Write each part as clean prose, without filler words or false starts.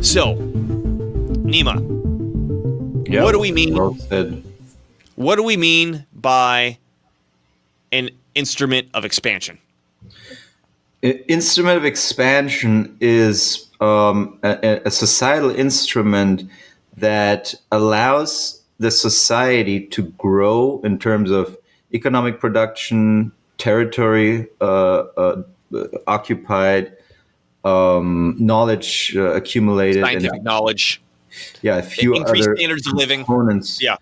So, Nima, Yeah, what do we mean? well said. What do we mean by an instrument of expansion? Instrument of expansion is a societal instrument that allows the society to grow in terms of economic production, territory occupied, knowledge accumulated, Scientific knowledge, a few increased other standards of living. components. Yeah.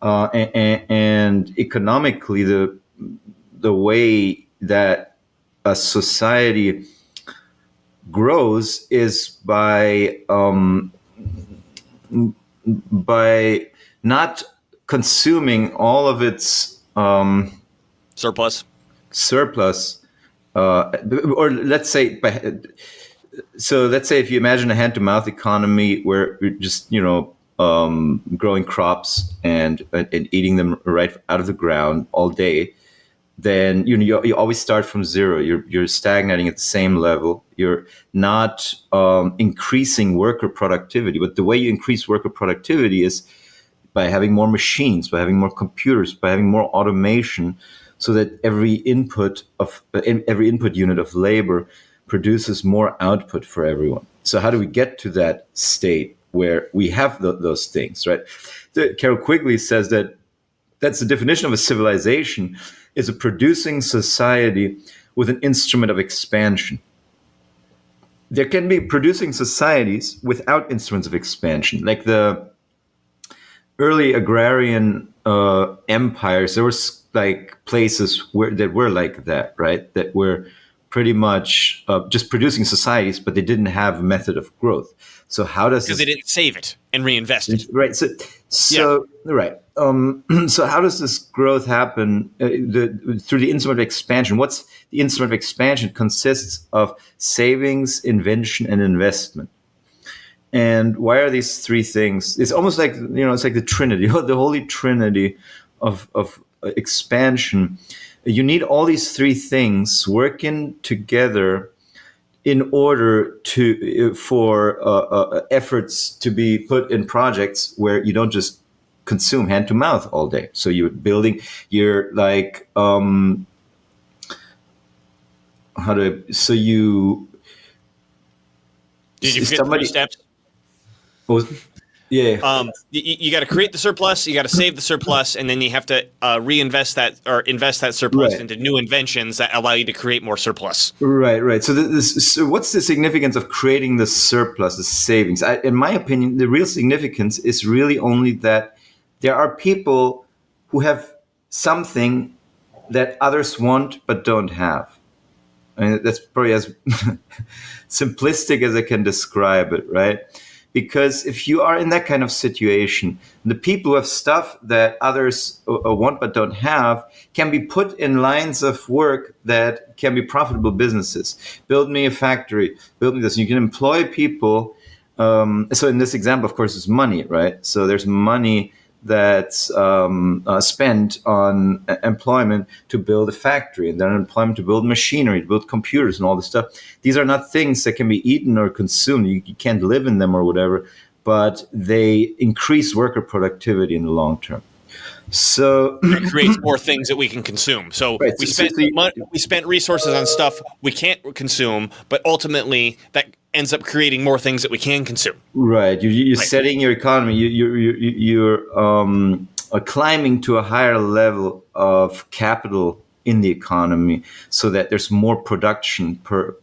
And economically, the way that a society grows is by not consuming all of its Surplus. or let's say if you imagine a hand-to-mouth economy where you're just growing crops and eating them right out of the ground all day, then you always start from zero. You're stagnating at the same level. You're not increasing worker productivity. But the way you increase worker productivity is by having more machines, by having more computers, by having more automation, so that every input unit of labor produces more output for everyone. So how do we get to that state where we have those things, right? Carol Quigley says that that's the definition of a civilization, is a producing society with an instrument of expansion. There can be producing societies without instruments of expansion, like the early agrarian empires. There was like places that were like that, right? That were pretty much just producing societies, but they didn't have a method of growth. So how does because they didn't save it and reinvest it? Right. So right. So how does this growth happen through the instrument of expansion? What's the instrument of expansion? Consists of savings, invention, and investment. And why are these three things? It's almost like it's like the Trinity, the Holy Trinity of expansion. You need all these three things working together in order for efforts to be put in projects where you don't just consume hand to mouth all day. So you're building, you're like, Did you forget the 3 steps? Yeah. You got to create the surplus, you got to save the surplus, and then you have to reinvest that or invest that surplus into new inventions that allow you to create more surplus. Right. So what's the significance of creating the surplus, the savings? In my opinion, the real significance is really only that there are people who have something that others want but don't have. I mean, that's probably as simplistic as I can describe it, right? Because if you are in that kind of situation, the people who have stuff that others want but don't have can be put in lines of work that can be profitable businesses. Build me a factory, build me this. You can employ people. So in this example, of course, it's money, right? So there's money that's spent on employment to build a factory, and then employment to build machinery, to build computers and all this stuff. These are not things that can be eaten or consumed. You can't live in them or whatever, but they increase worker productivity in the long term. So it creates more things that we can consume. So right. we spent resources on stuff we can't consume, but ultimately that ends up creating more things that we can consume. Right. You're setting your economy. You're climbing to a higher level of capital in the economy, so that there's more production per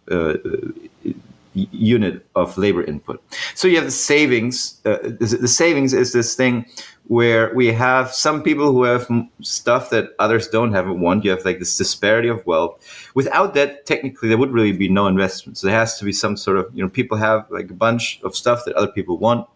unit of labor input. So you have the savings. The savings is this thing where we have some people who have stuff that others don't have and want. You have like this disparity of wealth. Without that, technically, there would really be no investment. So there has to be some sort of, people have like a bunch of stuff that other people want.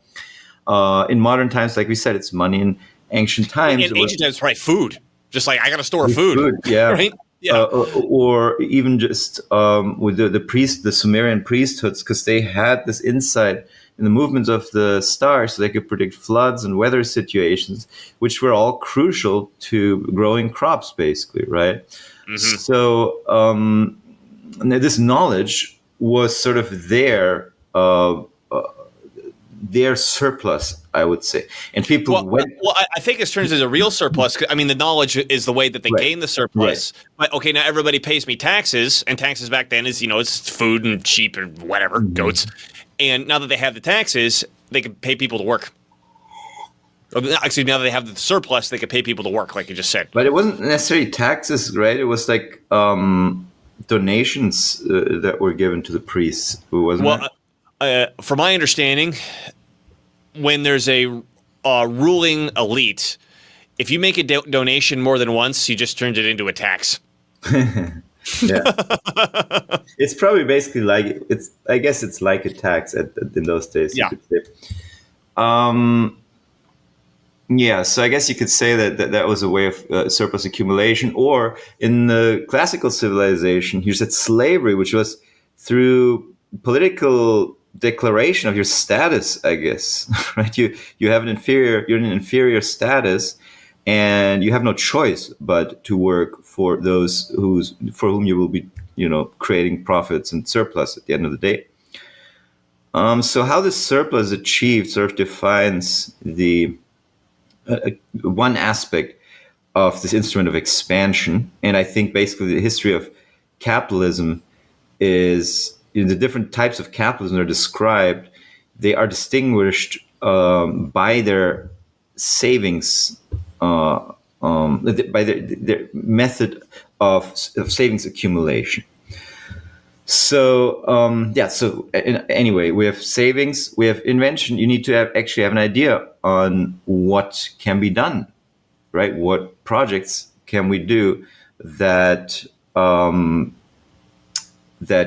In modern times, like we said, it's money. In ancient times, in ancient times, probably food. Just like I got to store food. Yeah. Right? Yeah. Or even just with the Sumerian priesthoods, because they had this insight in the movements of the stars, so they could predict floods and weather situations, which were all crucial to growing crops, basically, right? Mm-hmm. So this knowledge was sort of there their surplus, I would say. And people I think it turns into a real surplus. I mean, the knowledge is the way that they gain the surplus. Right. But okay, now everybody pays me taxes, and taxes back then is, it's food and sheep or whatever, goats. And now that they have the taxes, they can pay people to work. Actually, now that they have the surplus, they can pay people to work, like you just said. But it wasn't necessarily taxes, right? It was like donations that were given to the priests, wasn't it? From my understanding, when there's a ruling elite, if you make a donation more than once, you just turned it into a tax. Yeah, it's probably basically like I guess it's like a tax in those days. Yeah. You could say. Yeah, so I guess you could say that was a way of surplus accumulation. Or in the classical civilization, you said slavery, which was through political declaration of your status, I guess. Right? You have you're in an inferior status, and you have no choice but to work for those for whom you will be, creating profits and surplus at the end of the day. So how this surplus is achieved sort of defines the one aspect of this instrument of expansion. And I think basically the history of capitalism is, the different types of capitalism are described. They are distinguished by their savings, by their method of savings accumulation. So anyway, we have savings, we have invention. You need to actually have an idea on what can be done, right? What projects can we do that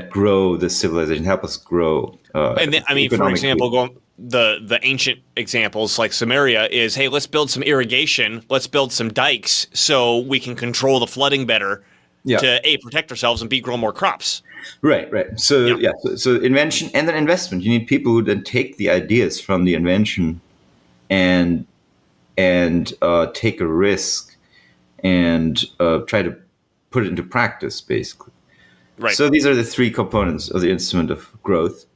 grow the civilization, help us grow. And then, for example, going the ancient examples like Samaria is, hey, let's build some irrigation, let's build some dikes so we can control the flooding better. Yeah. To protect ourselves and grow more crops. Right. So so invention and then investment. You need people who then take the ideas from the invention and take a risk and try to put it into practice, basically. Right. So these are the three components of the instrument of growth.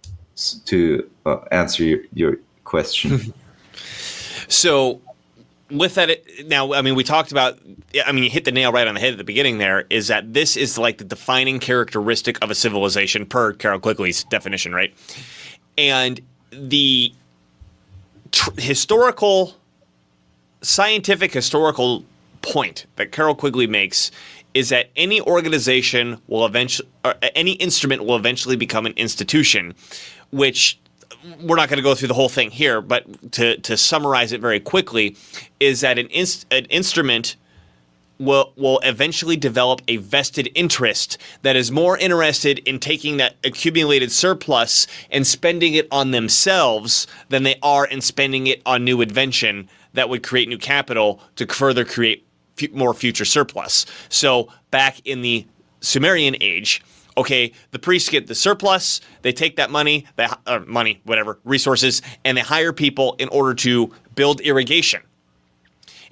To answer your question. So. With that, now, we talked about, you hit the nail right on the head at the beginning there, is that this is like the defining characteristic of a civilization per Carol Quigley's definition, right? And the scientific historical point that Carol Quigley makes is that any organization will eventually, or any instrument will eventually become an institution, which we're not going to go through the whole thing here, but to summarize it very quickly, is that an instrument will eventually develop a vested interest that is more interested in taking that accumulated surplus and spending it on themselves than they are in spending it on new invention that would create new capital to further create more future surplus. So back in the Sumerian age, okay, the priests get the surplus, they take that resources, and they hire people in order to build irrigation.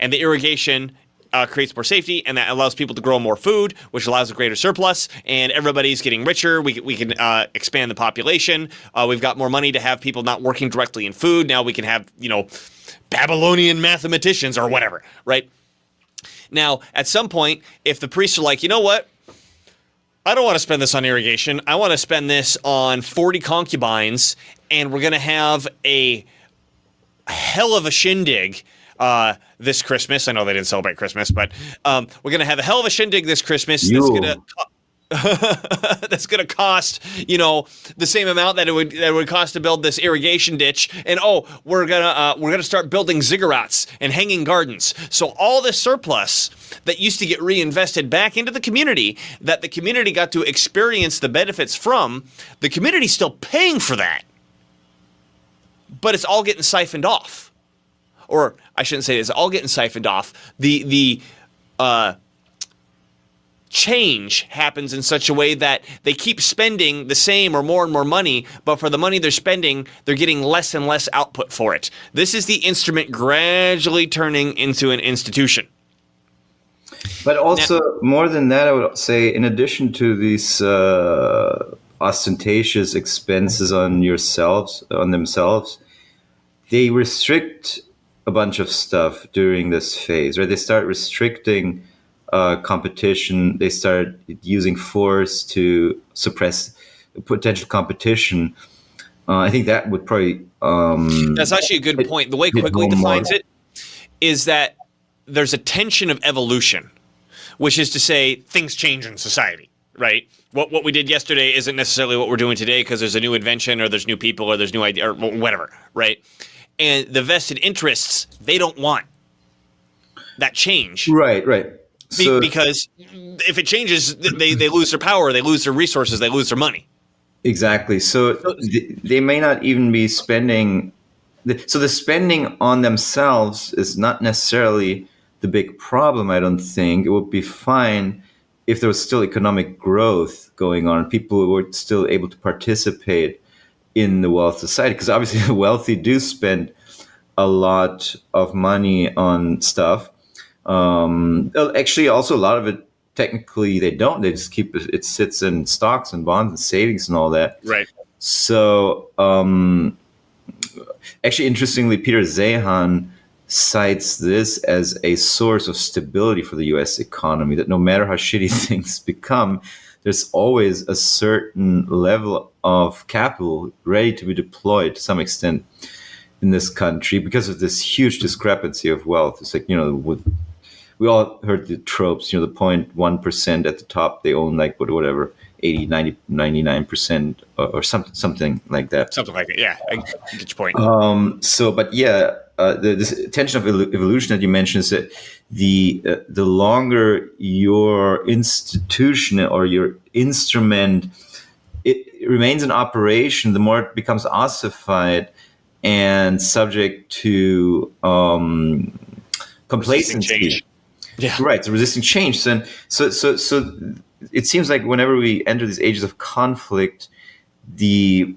And the irrigation creates more safety, and that allows people to grow more food, which allows a greater surplus, and everybody's getting richer. We can expand the population. We've got more money to have people not working directly in food. Now we can have, Babylonian mathematicians or whatever, right? Now, at some point, if the priests are like, you know what? I don't want to spend this on irrigation. I want to spend this on 40 concubines, and we're going to have a hell of a shindig this Christmas. I know they didn't celebrate Christmas, but we're going to have a hell of a shindig this Christmas. That's going to cost, the same amount that it would cost to build this irrigation ditch. And we're gonna start building ziggurats and hanging gardens. So all this surplus that used to get reinvested back into the community, that the community got to experience the benefits from, the community's still paying for that, but it's all getting siphoned off. Or I shouldn't say it's all getting siphoned off. The change happens in such a way that they keep spending the same or more and more money, but for the money they're spending, they're getting less and less output for it. This is the instrument gradually turning into an institution. But also, more than that, I would say, in addition to these ostentatious expenses on themselves, they restrict a bunch of stuff during this phase, right? They start restricting competition. They start using force to suppress potential competition. I think that would probably... That's actually a good point. The way Quigley defines it is that there's a tension of evolution, which is to say things change in society, right? What we did yesterday isn't necessarily what we're doing today because there's a new invention or there's new people or there's new idea or whatever, right? And the vested interests, they don't want that change. Right. So, because if it changes, they lose their power, they lose their resources, they lose their money. Exactly. So they may not even be spending. So the spending on themselves is not necessarily the big problem, I don't think. It would be fine if there was still economic growth going on, people were still able to participate in the wealth society. Because obviously the wealthy do spend a lot of money on stuff. Actually, also a lot of it, technically, they don't. They just keep it. It sits in stocks and bonds and savings and all that. Right. So, actually, interestingly, Peter Zeihan cites this as a source of stability for the U.S. economy, that no matter how shitty things become, there's always a certain level of capital ready to be deployed to some extent in this country because of this huge discrepancy of wealth. It's like, we all heard the tropes, the 0.1% at the top, they own like whatever, 80, 90, 99% or something like that. Something like it, yeah. I get your point. This tension of evolution that you mentioned is that the longer your institution or your instrument it remains in operation, the more it becomes ossified and subject to complacency. Yeah. Right, so resisting change. And so it seems like whenever we enter these ages of conflict, the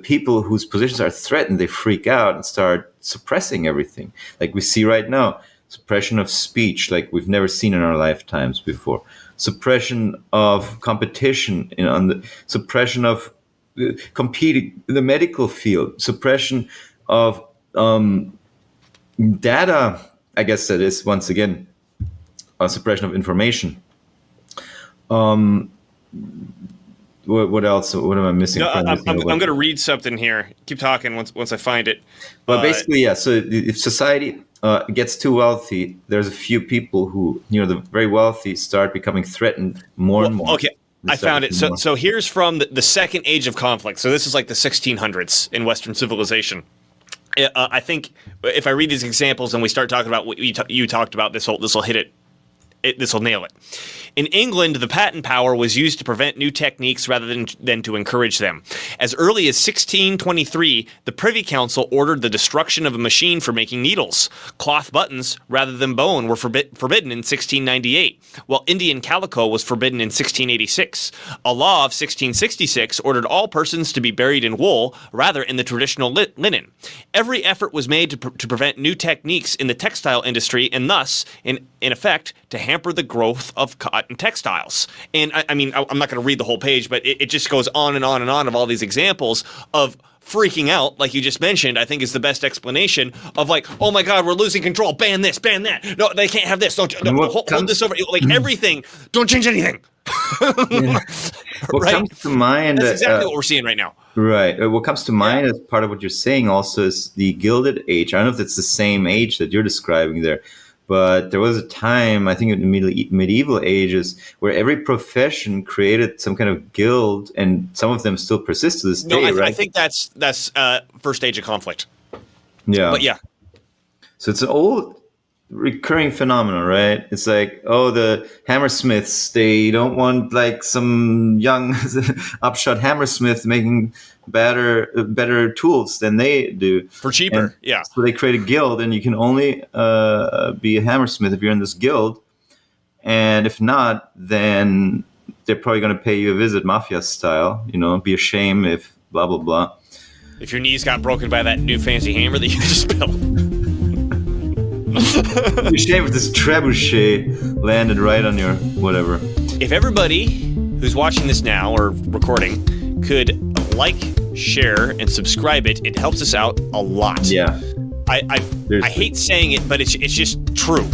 people whose positions are threatened, they freak out and start suppressing everything. Like we see right now, suppression of speech like we've never seen in our lifetimes before. Suppression of competition, on the suppression of competing in the medical field, suppression of data. I guess that is once again suppression of information. What else? What am I missing? No, I'm going to read something here. Keep talking once I find it. But basically, yeah. So if society gets too wealthy, there's a few people who, the very wealthy, start becoming threatened more and more. Okay, I found it. So here's from the second age of conflict. So this is like the 1600s in Western civilization. I think if I read these examples and we start talking about what you talked about, this will hit it. This will nail it. In England, the patent power was used to prevent new techniques rather than to encourage them. As early as 1623, the Privy Council ordered the destruction of a machine for making needles. Cloth buttons rather than bone were forbidden in 1698, while Indian calico was forbidden in 1686. A law of 1666 ordered all persons to be buried in wool rather in the traditional linen. Every effort was made to prevent new techniques in the textile industry and thus, in effect, to hamper the growth of cotton textiles. And I mean, I'm not going to read the whole page, but it just goes on and on and on of all these examples of freaking out, like you just mentioned. I think is the best explanation of like, oh my God, we're losing control. Ban this, ban that. No, they can't have this. Don't hold this over. Like everything. Don't change anything. Yeah. What right? comes to mind? That's exactly what we're seeing right now. Right. What comes to mind as part of what you're saying also is the Gilded Age. I don't know if it's the same age that you're describing there. But there was a time, I think in the medieval ages, where every profession created some kind of guild, and some of them still persist to this day, right? I think that's first stage of conflict. Yeah. But yeah. So it's an old recurring phenomenon, right? It's like, the hammersmiths, they don't want like some young upshot hammersmith making better tools than they do for cheaper. And yeah. So they create a guild, and you can only be a hammersmith if you're in this guild, and if not, then they're probably going to pay you a visit, mafia style. Be a shame if blah blah blah. If your knees got broken by that new fancy hammer that you just built. Be a shame if this trebuchet landed right on your whatever. If everybody who's watching this now or recording could like, share, and subscribe it. It helps us out a lot. Yeah. I hate saying it, but it's just true.